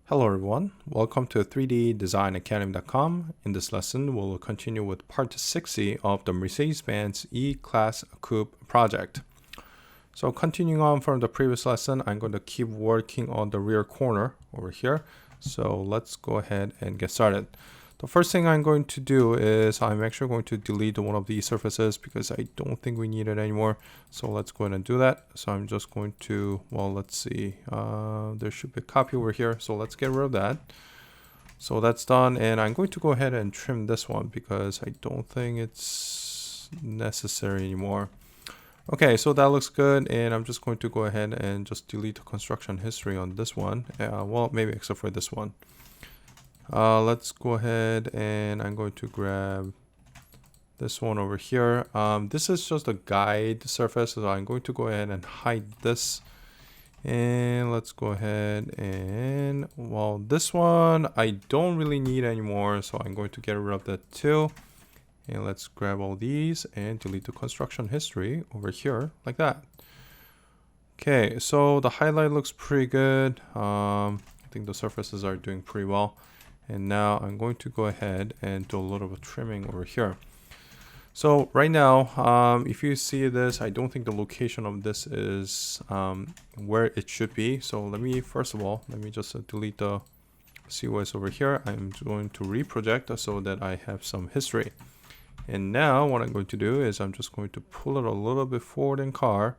Hello everyone, welcome to 3ddesignacademy.com. In this lesson, we'll continue with part 60 of the Mercedes-Benz E-Class Coupe project. So continuing on from the previous lesson, I'm going to keep working on the rear corner over here. So let's go ahead and get started. The first thing I'm going to do is I'm actually going to delete one of these surfaces because I don't think we need it anymore. So let's go ahead and do that. So I'm just going to, well, let's see. There should be a copy over here. So let's get rid of that. So that's done. And I'm going to go ahead and trim this one because I don't think it's necessary anymore. Okay, so that looks good. And I'm just going to go ahead and just delete the construction history on this one. Well, maybe except for this one. Let's go ahead and I'm going to grab this one over here. This is just a guide surface, so I'm going to go ahead and hide this. And let's go ahead and, well, this one I don't really need anymore, so I'm going to get rid of that too. And let's grab all these and delete the construction history over here like that. Okay, so the highlight looks pretty good. I think the surfaces are doing pretty well. And now I'm going to go ahead and do a little bit of trimming over here. So right now, if you see this, I don't think the location of this is where it should be. So let me, first of all, let me just delete the COS over here. I'm going to reproject so that I have some history. And now what I'm going to do is I'm just going to pull it a little bit forward in car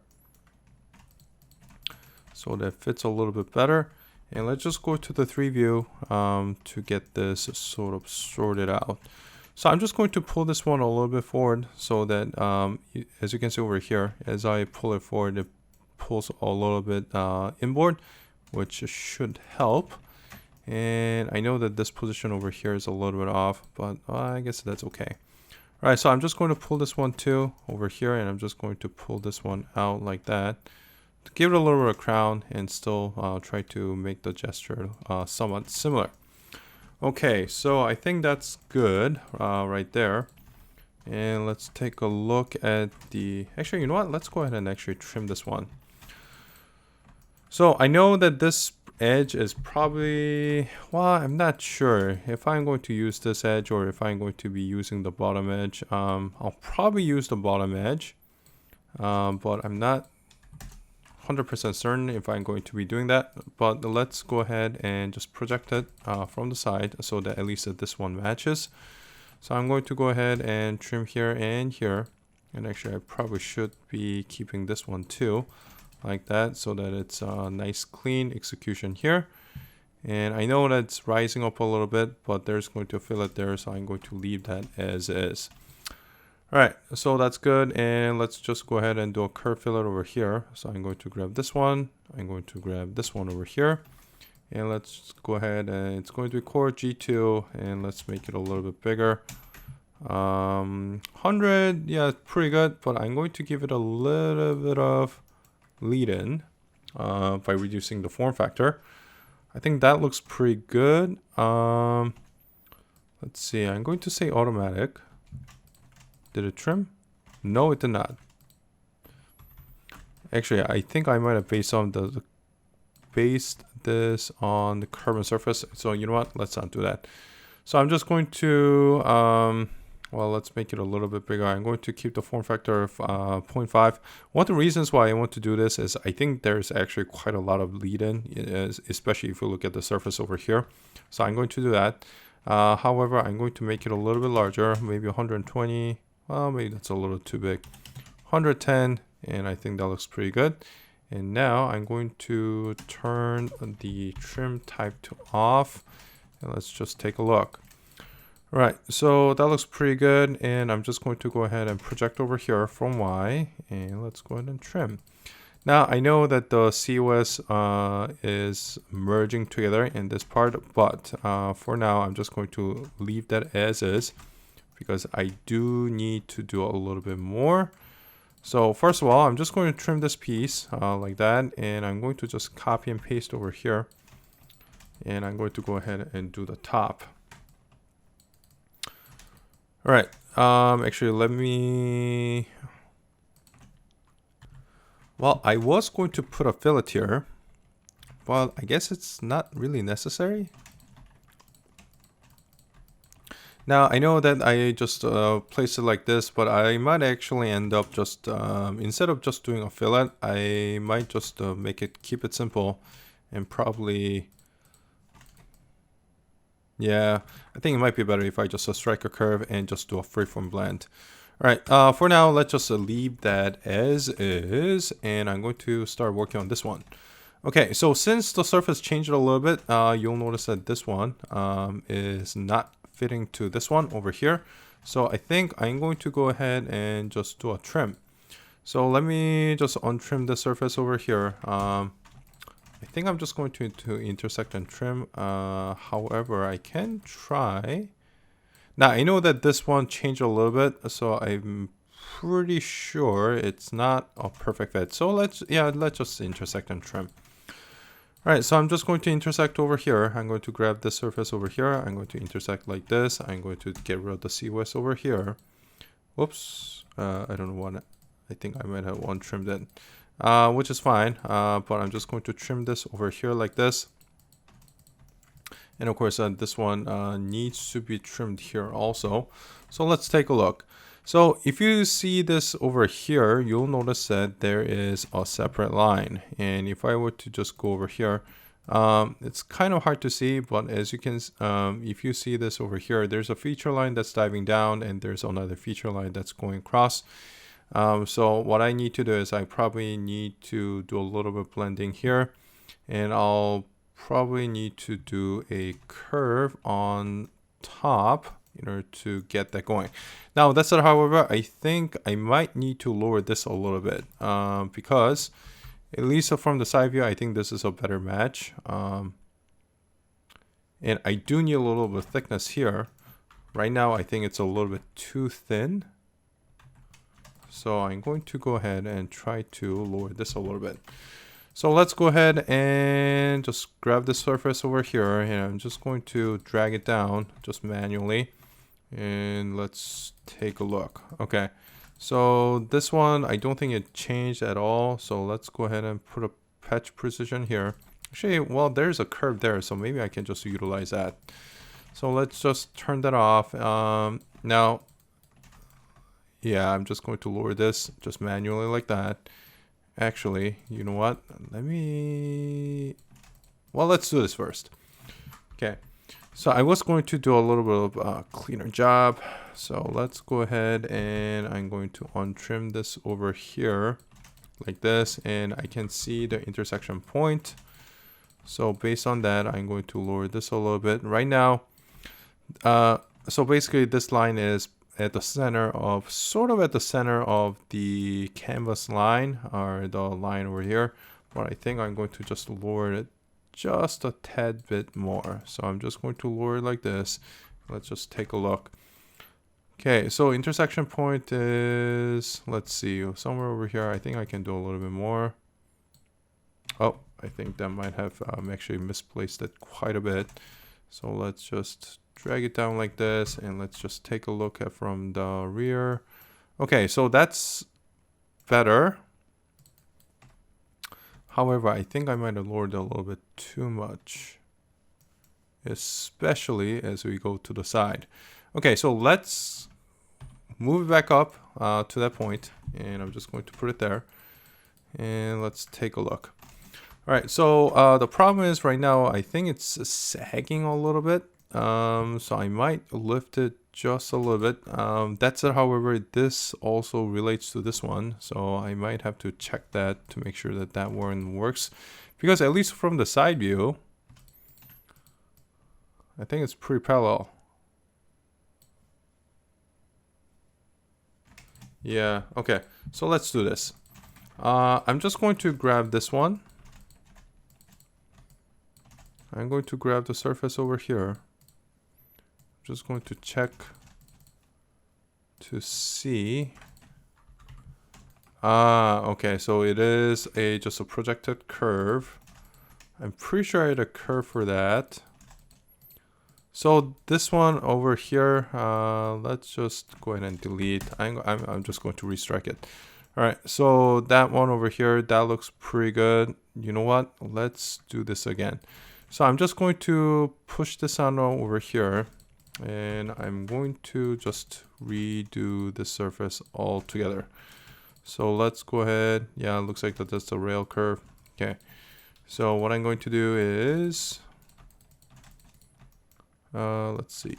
so that it fits a little bit better. And let's just go to the 3 view to get this sort of sorted out. So I'm just going to pull this one a little bit forward so that, as you can see over here, as I pull it forward, it pulls a little bit inboard, which should help. And I know that this position over here is a little bit off, but I guess that's okay. All right, so I'm just going to pull this one too over here, and I'm just going to pull this one out like that. Give it a little bit of crown and still try to make the gesture somewhat similar. Okay, so I think that's good right there. And let's take a look at the, actually, you know what? Let's go ahead and actually trim this one. So I know that this edge is probably, well, I'm not sure if I'm going to use this edge or if I'm going to be using the bottom edge. I'll probably use the bottom edge, but I'm not 100% certain if I'm going to be doing that, but let's go ahead and just project it from the side so that at least this one matches. So I'm going to go ahead and trim here and here, and actually I probably should be keeping this one too like that so that it's a nice clean execution here. And I know that it's rising up a little bit, but there's going to a fillet there, so I'm going to leave that as is. All right, so that's good, and let's just go ahead and do a curve fillet over here. So I'm going to grab this one, I'm going to grab this one over here, and let's go ahead and it's going to be core G2, and let's make it a little bit bigger. 100, yeah, pretty good, but I'm going to give it a little bit of lead in by reducing the form factor. I think that looks pretty good. Let's see, I'm going to say automatic. Did it trim? No, it did not. Actually, I think I might have based this on the carbon surface. So you know what? Let's not do that. So I'm just going to, well, let's make it a little bit bigger. I'm going to keep the form factor of 0.5. One of the reasons why I want to do this is I think there's actually quite a lot of lead in, especially if you look at the surface over here. So I'm going to do that. However, I'm going to make it a little bit larger, maybe 120. Well, maybe that's a little too big. 110, and I think that looks pretty good. And now I'm going to turn the trim type to off, and let's just take a look. All right, so that looks pretty good, and I'm just going to go ahead and project over here from Y, and let's go ahead and trim. Now, I know that the COS is merging together in this part, but for now, I'm just going to leave that as is, because I do need to do a little bit more. So first of all, I'm just going to trim this piece like that, and I'm going to just copy and paste over here, and I'm going to go ahead and do the top. All right, actually let me, well, I was going to put a fillet here, Well, I guess it's not really necessary. Now, I know that I just placed it like this, but I might actually end up just, instead of just doing a fillet, I might just keep it simple and probably, yeah, I think it might be better if I just strike a curve and just do a freeform blend. All right, for now, let's just leave that as is, and I'm going to start working on this one. Okay, so since the surface changed a little bit, you'll notice that this one is not fitting to this one over here. So I think I'm going to go ahead and just do a trim. So let me just untrim the surface over here. I think I'm just going to intersect and trim. However, I can try. Now I know that this one changed a little bit, so I'm pretty sure it's not a perfect fit. So let's just intersect and trim. All right, so I'm just going to intersect over here. I'm going to grab this surface over here. I'm going to intersect like this. I'm going to get rid of the COS over here. Whoops, I don't know what. I think I might have one trimmed in, which is fine. But I'm just going to trim this over here like this. And of course, this one needs to be trimmed here also. So let's take a look. So if you see this over here, you'll notice that there is a separate line. And if I were to just go over here, it's kind of hard to see, but as you can, if you see this over here, there's a feature line that's diving down and there's another feature line that's going across. So what I need to do is I probably need to do a little bit of blending here, and I'll probably need to do a curve on top in order to get that going. Now that's it. However, I think I might need to lower this a little bit because at least from the side view, I think this is a better match. And I do need a little bit of thickness here. Right now, I think it's a little bit too thin. So I'm going to go ahead and try to lower this a little bit. So let's go ahead and just grab the surface over here, and I'm just going to drag it down just manually. And let's take a look. Okay, so this one, I don't think it changed at all. So let's go ahead and put a patch precision here. Actually, well, there's a curve there, so maybe I can just utilize that. So let's just turn that off. Now, yeah, I'm just going to lower this just manually like that. Actually, you know what? Let's do this first. Okay. So I was going to do a little bit of a cleaner job. So let's go ahead and I'm going to untrim this over here like this, and I can see the intersection point. So based on that, I'm going to lower this a little bit right now. So basically this line is at the center of, sort of at the center of the canvas line, or the line over here. But I think I'm going to just lower it just a tad bit more. So I'm just going to lower it like this. Let's just take a look. Okay, so intersection point is, let's see, somewhere over here. I think I can do a little bit more. Oh, I think that might have actually misplaced it quite a bit. So let's just drag it down like this, and let's just take a look at from the rear. Okay, so that's better. However, I think I might have lowered it a little bit too much, especially as we go to the side. Okay, so let's move it back up to that point, and I'm just going to put it there, and let's take a look. All right, so the problem is right now, I think it's sagging a little bit. So I might lift it just a little bit. That's it. However, this also relates to this one, so I might have to check that to make sure that that one works, because at least from the side view, I think it's pretty parallel. Yeah, okay, so let's do this. I'm just going to grab this one. I'm going to grab the surface over here. Just going to check to see. Okay, so it is just a projected curve. I'm pretty I had a curve for that. So this one over here, let's just go ahead and delete. I'm just going to restrike it. All right, so that one over here, that looks pretty good. You know what? Let's do this again. So I'm just going to push this on over here, and I'm going to just redo the surface all together. So let's go ahead. Yeah, it looks like that's a rail curve. Okay. So what I'm going to do is, let's see.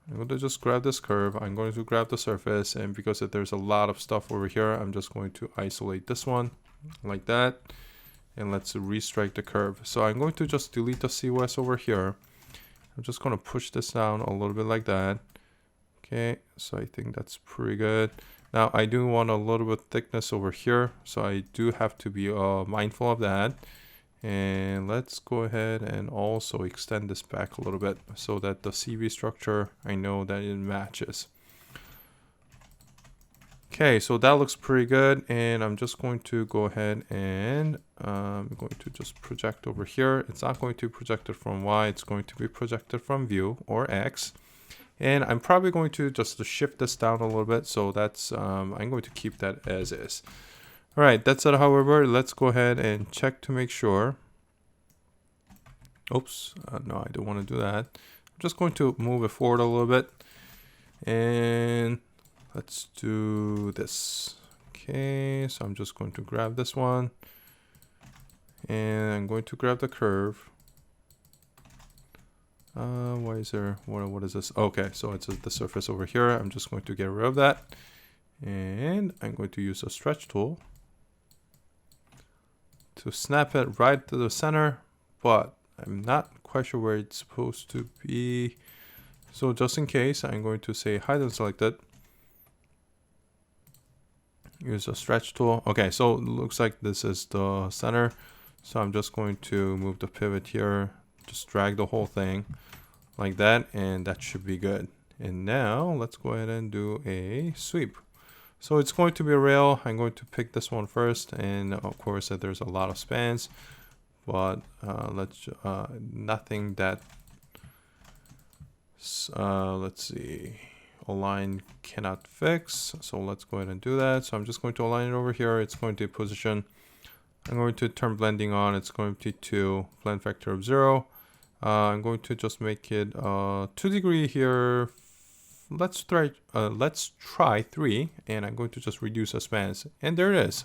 I'm going to just grab this curve. I'm going to grab the surface, and because there's a lot of stuff over here, I'm just going to isolate this one like that. And let's restrike the curve. So I'm going to just delete the COS over here. I'm just going to push this down a little bit like that. Okay, so I think that's pretty good. Now I do want a little bit thickness over here, so I do have to be mindful of that. And let's go ahead and also extend this back a little bit so that the CV structure, I know that it matches. Okay, so that looks pretty good, and I'm just going to go ahead and I'm going to just project over here. It's not going to be projected from Y, it's going to be projected from view or X. And I'm probably going to just shift this down a little bit, so that's I'm going to keep that as is. All right, that's it. However, let's go ahead and check to make sure. Oops, no, I don't want to do that. I'm just going to move it forward a little bit, and let's do this. Okay, so I'm just going to grab this one, and I'm going to grab the curve. Why is there, what is this? Okay, so it's the surface over here. I'm just going to get rid of that, and I'm going to use a stretch tool to snap it right to the center, but I'm not quite sure where it's supposed to be. So just in case, I'm going to say hide and select it. Use a stretch tool. Okay, so it looks like this is the center. So I'm just going to move the pivot here, just drag the whole thing like that, and that should be good. And now let's go ahead and do a sweep. So it's going to be a rail. I'm going to pick this one first, and of course there's a lot of spans, but let's nothing that let's see, align cannot fix. So let's go ahead and do that. So I'm just going to align it over here. It's going to position. I'm going to turn blending on. It's going to be 2, blend factor of 0. I'm going to just make it 2 degree here. Let's try 3, and I'm going to just reduce the spans, and there it is,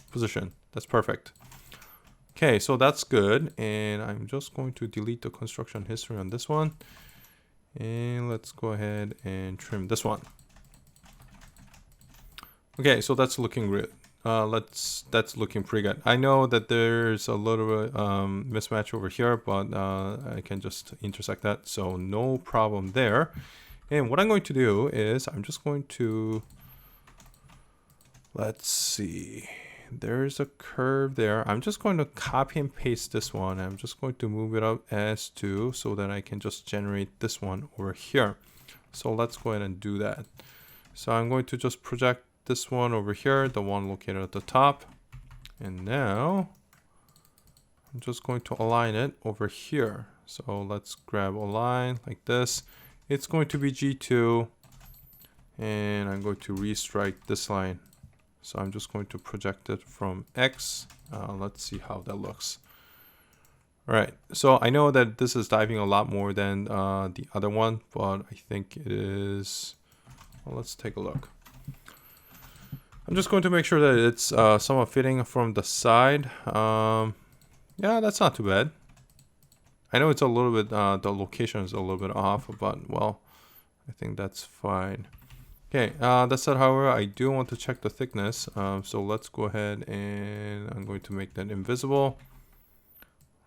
position. That's perfect. Okay, so that's good, and I'm just going to delete the construction history on this one, and let's go ahead and trim this one. Okay, so that's looking good. That's looking pretty good. I know that there's a little bit mismatch over here, but I can just intersect that, so no problem there. And what I'm going to do is I'm just going to, let's see, there's a curve there. I'm just going to copy and paste this one. I'm just going to move it up as 2 so that I can just generate this one over here. So let's go ahead and do that. So I'm going to just project this one over here, the one located at the top. And now I'm just going to align it over here. So let's grab align like this. It's going to be G2, and I'm going to restrike this line. So I'm just going to project it from X. Let's see how that looks. All right, so I know that this is diving a lot more than the other one, but I think it is, well, let's take a look. I'm just going to make sure that it's somewhat fitting from the side. Yeah, that's not too bad. I know it's a little bit, the location is a little bit off, but well, I think that's fine. Okay, that said, however, I do want to check the thickness. So let's go ahead and I'm going to make that invisible.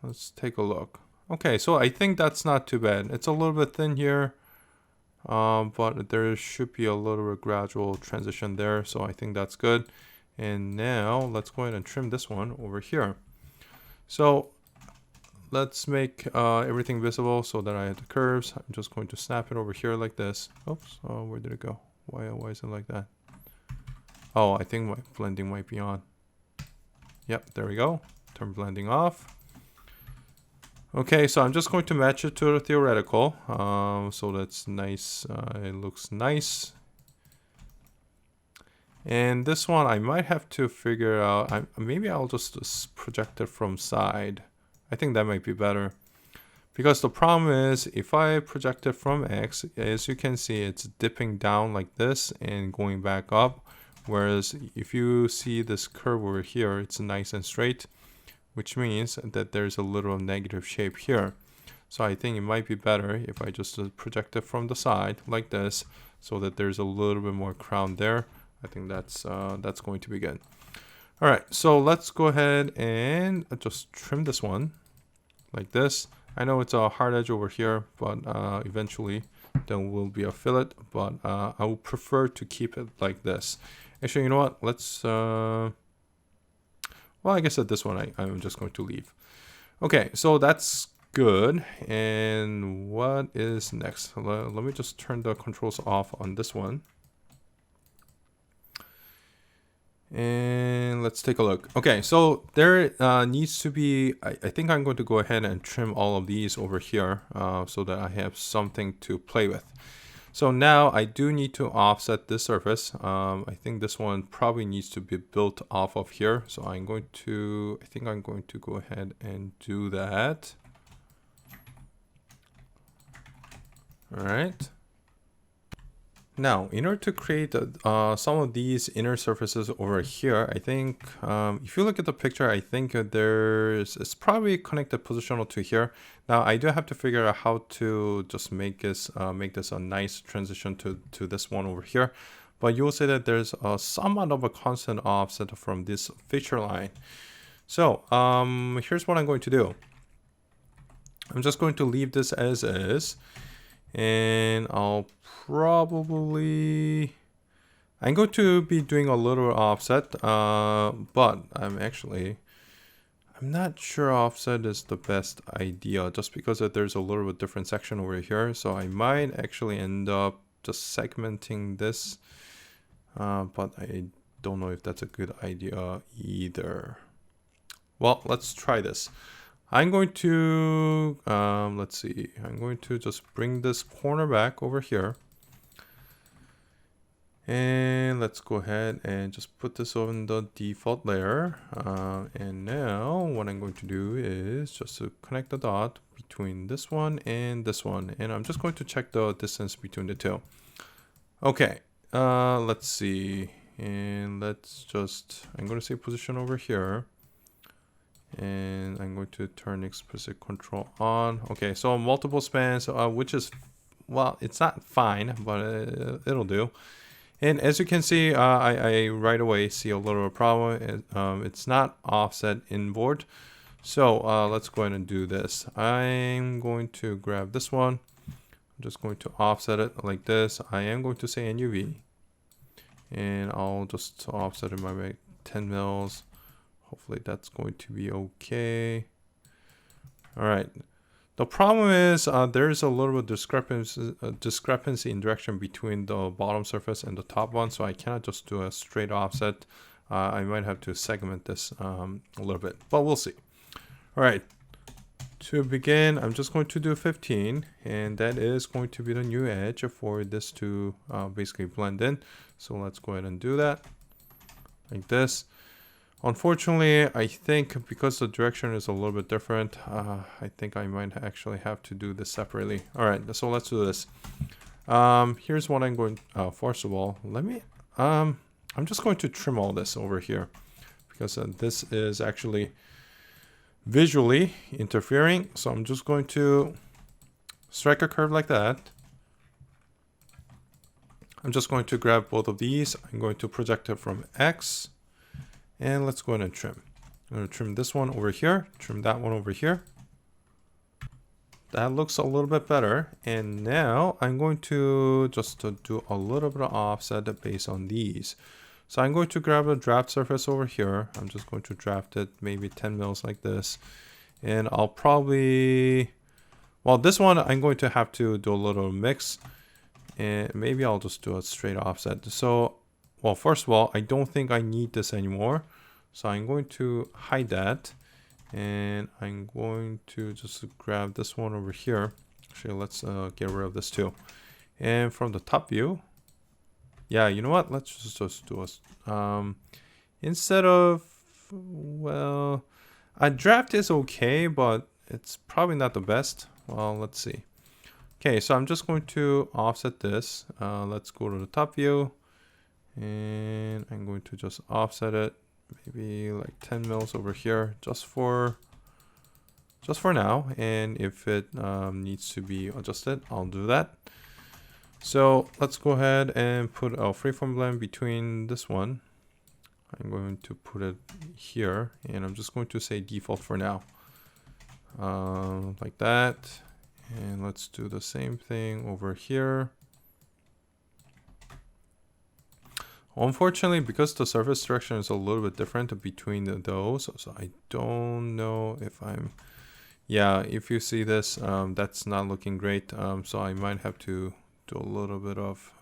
Let's take a look. Okay, so I think that's not too bad. It's a little bit thin here, but there should be a little bit gradual transition there. So I think that's good. And now let's go ahead and trim this one over here. So let's make everything visible so that I have the curves. I'm just going to snap it over here like this. Oops, where did it go? Why is it like that? Oh, I think my blending might be on. Yep, there we go. Turn blending off. Okay, so I'm just going to match it to the theoretical. So that's nice. It looks nice. And this one I might have to figure out. Maybe I'll just project it from side. I think that might be better. Because the problem is, if I project it from X, as you can see, it's dipping down like this and going back up. Whereas if you see this curve over here, it's nice and straight, which means that there's a little negative shape here. So I think it might be better if I just project it from the side like this, so that there's a little bit more crown there. I think that's going to be good. All right, so let's go ahead and just trim this one like this. I know it's a hard edge over here, but eventually there will be a fillet, but I would prefer to keep it like this. Actually, you know what? Let's, well, I guess that this one I'm just going to leave. Okay, so that's good. And what is next? Let me just turn the controls off on this one. And let's take a look. Okay, so there needs to be, I think I'm going to go ahead and trim all of these over here so that I have something to play with. So now I do need to offset this surface. I think this one probably needs to be built off of here. So I think I'm going to go ahead and do that. All right. Now, in order to create some of these inner surfaces over here, I think if you look at the picture, I think it's probably connected positional to here. Now, I do have to figure out how to just make this a nice transition to this one over here. But you will see that there's somewhat of a constant offset from this feature line. So here's what I'm going to do. I'm just going to leave this as is. And I'm going to be doing a little offset, but I'm not sure offset is the best idea, just because there's a little bit different section over here. So I might actually end up just segmenting this, but I don't know if that's a good idea either. Well, let's try this. I'm going to, let's see, I'm going to just bring this corner back over here. And let's go ahead and just put this on the default layer. And now what I'm going to do is just to connect the dot between this one and this one. And I'm just going to check the distance between the two. Okay, let's see. And I'm going to say position over here. And I'm going to turn explicit control on. Okay, so multiple spans, which is, well, it's not fine, but it'll do. And as you can see, I right away see a little problem. It's not offset inboard. So let's go ahead and do this. I'm going to grab this one. I'm just going to offset it like this. I am going to say NUV. And I'll just offset it by 10 mils. Hopefully that's going to be okay. All right. The problem is there's a little bit of discrepancy in direction between the bottom surface and the top one. So I cannot just do a straight offset. I might have to segment this a little bit, but we'll see. All right. To begin, I'm just going to do 15. And that is going to be the new edge for this to basically blend in. So let's go ahead and do that like this. Unfortunately, I think because the direction is a little bit different, I think I might actually have to do this separately. All right, so let's do this. Here's what I'm going. First of all, I'm just going to trim all this over here because this is actually visually interfering. So I'm just going to strike a curve like that. I'm just going to grab both of these. I'm going to project it from X. And let's go ahead and trim. I'm going to trim this one over here, trim that one over here. That looks a little bit better. And now I'm going to just do a little bit of offset based on these. So I'm going to grab a draft surface over here. I'm just going to draft it maybe 10 mils like this. And I'll probably, well, this one I'm going to have to do a little mix. And maybe I'll just do a straight offset. So, well, first of all, I don't think I need this anymore. So I'm going to hide that. And I'm going to just grab this one over here. Actually, let's get rid of this too. And from the top view, Yeah, you know what? Let's just do a instead of, well, a draft is okay, but it's probably not the best. Well, let's see. Okay, so I'm just going to offset this. Let's go to the top view, and I'm going to just offset it, maybe like 10 mils over here, just for now. And if it needs to be adjusted, I'll do that. So let's go ahead and put a freeform blend between this one. I'm going to put it here, and I'm just going to say default for now, like that. And let's do the same thing over here. Unfortunately, because the surface direction is a little bit different between those, so I don't know if I'm, yeah, if you see this, that's not looking great. So I might have to do a little bit of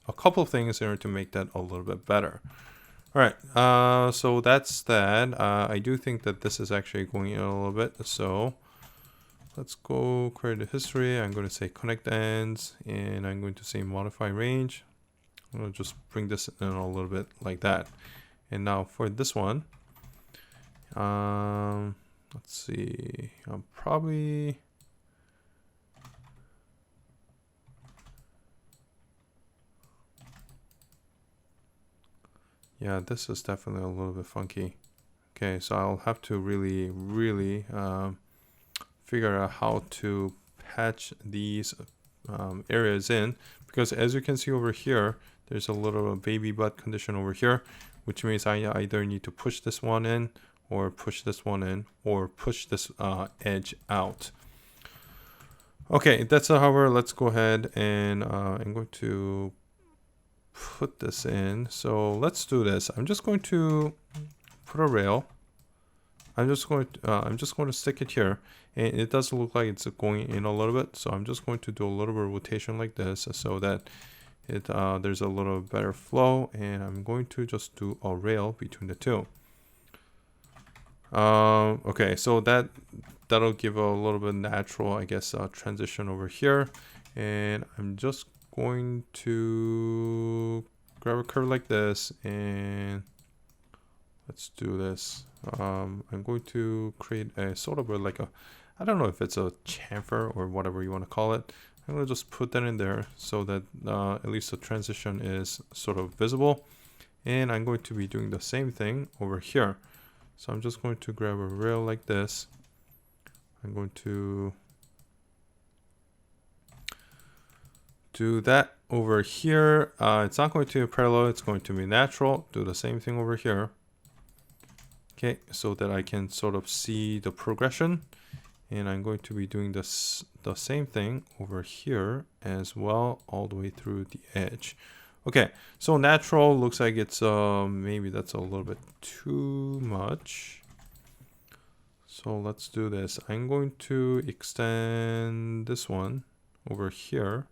a couple of things in order to make that a little bit better. All right, so that's that. I do think that this is actually going in a little bit. So let's go create a history. I'm going to say connect ends, and I'm going to say modify range. I'm going to just bring this in a little bit like that. And now for this one, let's see, I'm probably, yeah, this is definitely a little bit funky. Okay, so I'll have to really figure out how to patch these areas in, because as you can see over here, there's a little baby butt condition over here, which means I either need to push this one in, or push this one in, or push this edge out. Okay, that's however, let's go ahead and I'm going to put this in. So let's do this. I'm just going to put a rail. I'm just going to stick it here, and it does look like it's going in a little bit. So I'm just going to do a little bit of rotation like this, so that it there's a little better flow. And I'm going to just do a rail between the two. Okay, so that'll give a little bit natural, I guess, transition over here. And I'm just going to grab a curve like this, and let's do this. I'm going to create a sort of like a, I don't know if it's a chamfer or whatever you want to call it. I'm going to just put that in there so that at least the transition is sort of visible. And I'm going to be doing the same thing over here. So I'm just going to grab a rail like this. I'm going to do that over here. It's not going to be parallel, it's going to be natural. Do the same thing over here. Okay, so that I can sort of see the progression. And I'm going to be doing this the same thing over here as well, all the way through the edge. Okay, so natural looks like it's maybe that's a little bit too much. So let's do this. I'm going to extend this one over here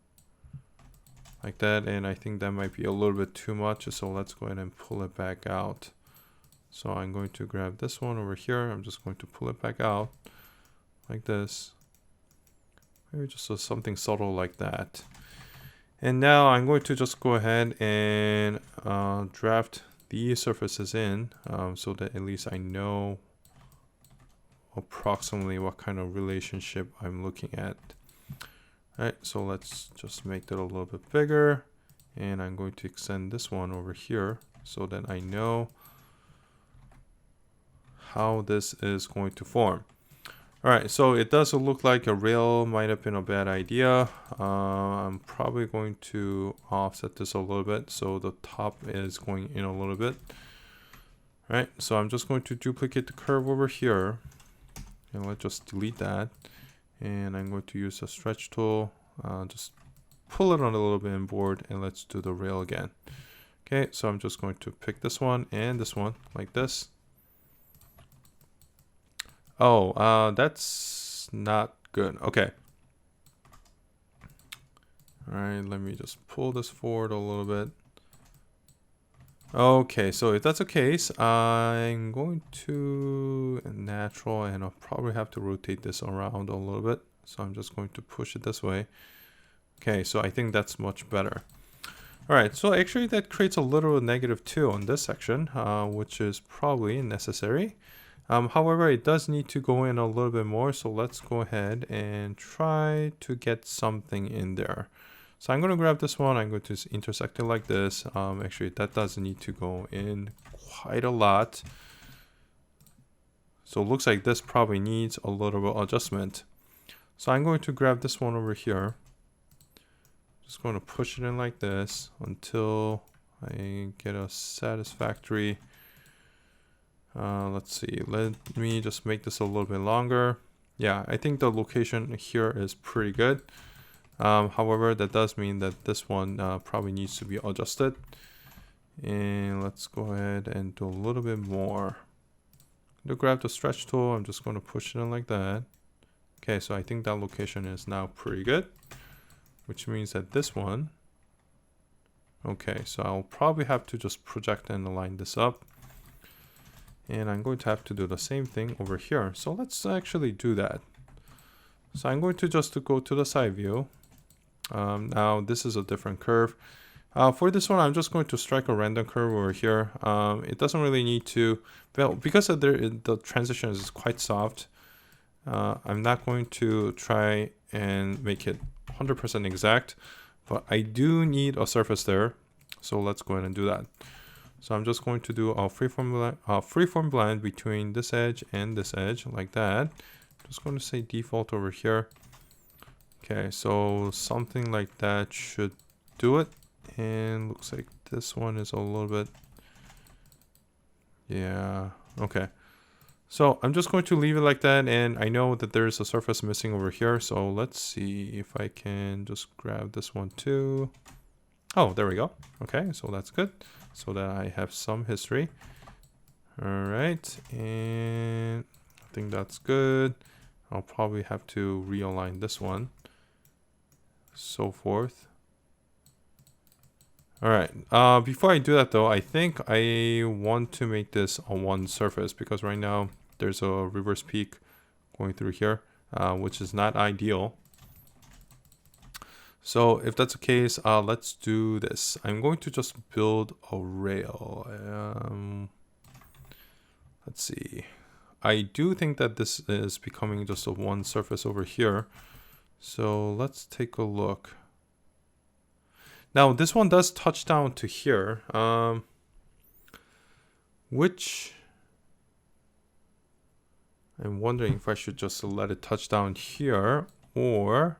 like that, and I think that might be a little bit too much, so let's go ahead and pull it back out. So I'm going to grab this one over here. I'm just going to pull it back out like this. Maybe just something subtle like that. And now I'm going to just go ahead and draft these surfaces in, so that at least I know approximately what kind of relationship I'm looking at. All right, so let's just make that a little bit bigger, and I'm going to extend this one over here so that I know how this is going to form. All right, so it does look like a rail might have been a bad idea. I'm probably going to offset this a little bit so the top is going in a little bit. All right, so I'm just going to duplicate the curve over here, and let's just delete that. And I'm going to use a stretch tool, just pull it on a little bit in board, and let's do the rail again. Okay, so I'm just going to pick this one and this one like this. Oh, that's not good. Okay. All right, let me just pull this forward a little bit. Okay, so if that's the case, I'm going to natural, and I'll probably have to rotate this around a little bit. So I'm just going to push it this way. Okay, so I think that's much better. All right, so actually that creates a little -2 on this section, which is probably necessary. However, it does need to go in a little bit more, so let's go ahead and try to get something in there. So I'm going to grab this one, I'm going to intersect it like this. Actually, that does need to go in quite a lot. So it looks like this probably needs a little bit of adjustment. So I'm going to grab this one over here. Just going to push it in like this until I get a satisfactory. Let's see, let me just make this a little bit longer. Yeah, I think the location here is pretty good. However, that does mean that this one probably needs to be adjusted. And let's go ahead and do a little bit more. To grab the stretch tool, I'm just going to push it in like that. Okay, so I think that location is now pretty good, which means that this one, okay, so I'll probably have to just project and align this up. And I'm going to have to do the same thing over here. So let's actually do that. So I'm going to just go to the side view. Now this is a different curve. For this one, I'm just going to strike a random curve over here. It doesn't really need to, well, because of the transition is quite soft. I'm not going to try and make it 100% exact, but I do need a surface there. So let's go ahead and do that. So I'm just going to do a freeform blend between this edge and this edge like that. Just going to say default over here. Okay, so something like that should do it. And looks like this one is a little bit, yeah, okay. So I'm just going to leave it like that, and I know that there is a surface missing over here. So let's see if I can just grab this one too. Oh, there we go. Okay, so that's good. So that I have some history. All right, and I think that's good. I'll probably have to realign this one. So forth. All right, before I do that though, I think I want to make this a one surface because right now there's a reverse peak going through here, which is not ideal. So if that's the case, let's do this. I'm going to just build a rail. Let's see. I do think that this is becoming just a one surface over here. So let's take a look. Now this one does touch down to here, which I'm wondering if I should just let it touch down here or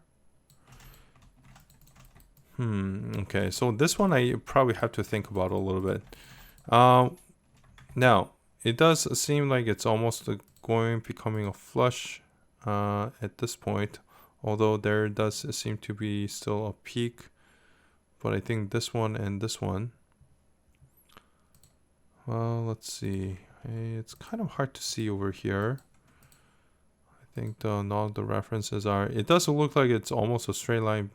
okay, so this one I probably have to think about a little bit. Now it does seem like it's almost becoming a flush at this point, although there does seem to be still a peak. But I think this one and this one, well, let's see. It's kind of hard to see over here. I think all the references are, it does look like it's almost a straight line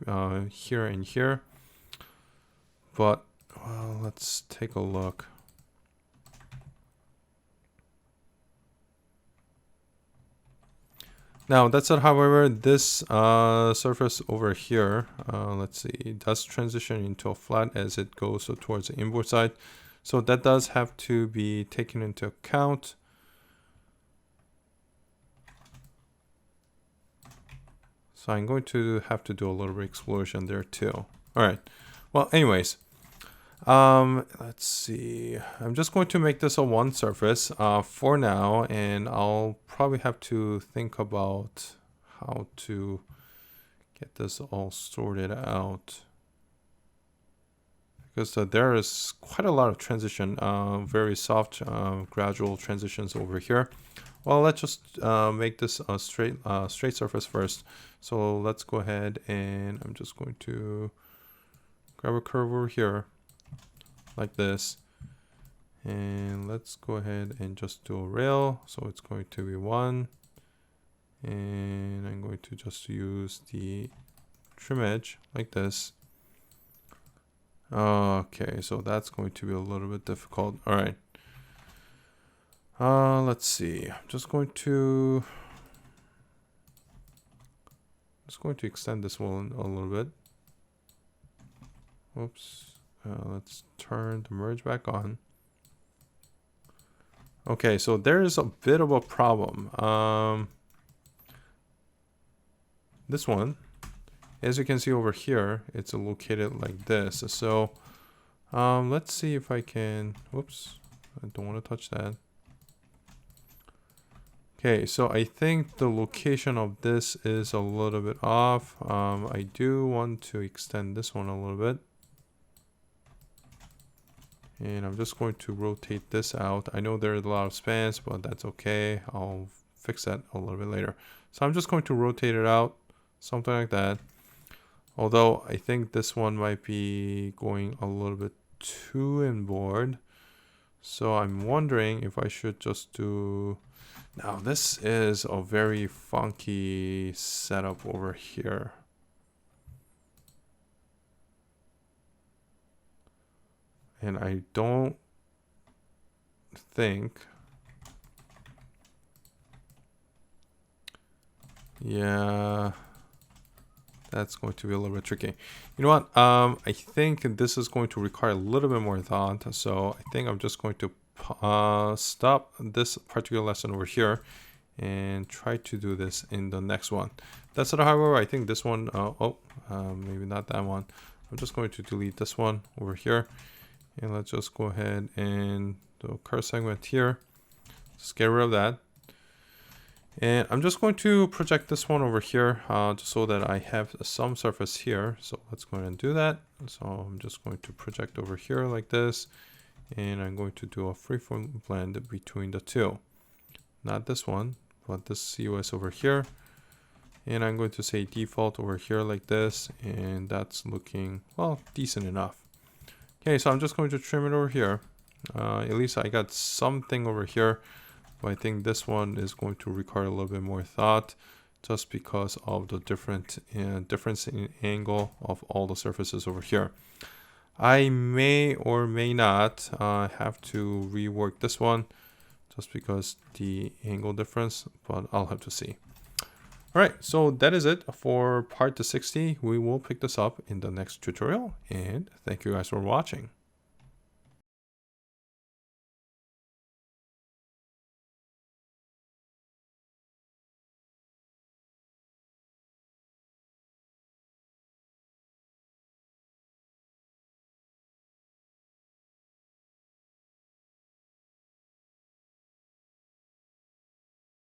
here and here. But, well, let's take a look. Now that said, however, this surface over here, let's see, it does transition into a flat as it goes towards the inboard side. So that does have to be taken into account. So I'm going to have to do a little bit of explosion there too. All right. Well, anyways, let's see. I'm just going to make this a one surface for now, and I'll probably have to think about how to get this all sorted out, because there is quite a lot of transition, very soft, gradual transitions over here. Well, let's just make this a straight surface first. So let's go ahead and I'm just going to grab a curve over here like this, and let's go ahead and just do a rail. So it's going to be one, and I'm going to just use the trim edge like this. Okay, so that's going to be a little bit difficult. All right, let's see. I'm just going to extend this one a little bit. Oops. Let's turn the merge back on. Okay, so there's a bit of a problem. This one, as you can see over here, it's located like this. So let's see if I can, whoops, I don't want to touch that. Okay, so I think the location of this is a little bit off. I do want to extend this one a little bit. And I'm just going to rotate this out. I know there's a lot of spans, but that's okay. I'll fix that a little bit later. So I'm just going to rotate it out, something like that. Although I think this one might be going a little bit too inboard. So I'm wondering if I should just do... Now this is a very funky setup over here. And I don't think, yeah, that's going to be a little bit tricky. You know what? I think this is going to require a little bit more thought. So I think I'm just going to stop this particular lesson over here and try to do this in the next one. That's it. However, I think this one, maybe not that one. I'm just going to delete this one over here. And let's just go ahead and do a curve segment here. Just get rid of that. And I'm just going to project this one over here just so that I have some surface here. So let's go ahead and do that. So I'm just going to project over here like this. And I'm going to do a freeform blend between the two. Not this one, but this COS over here. And I'm going to say default over here like this. And that's looking, well, decent enough. Okay, so I'm just going to trim it over here. At least I got something over here. But I think this one is going to require a little bit more thought just because of the difference in angle of all the surfaces over here. I may or may not have to rework this one just because the angle difference, but I'll have to see. All right, so that is it for part 60. We will pick this up in the next tutorial, and thank you guys for watching.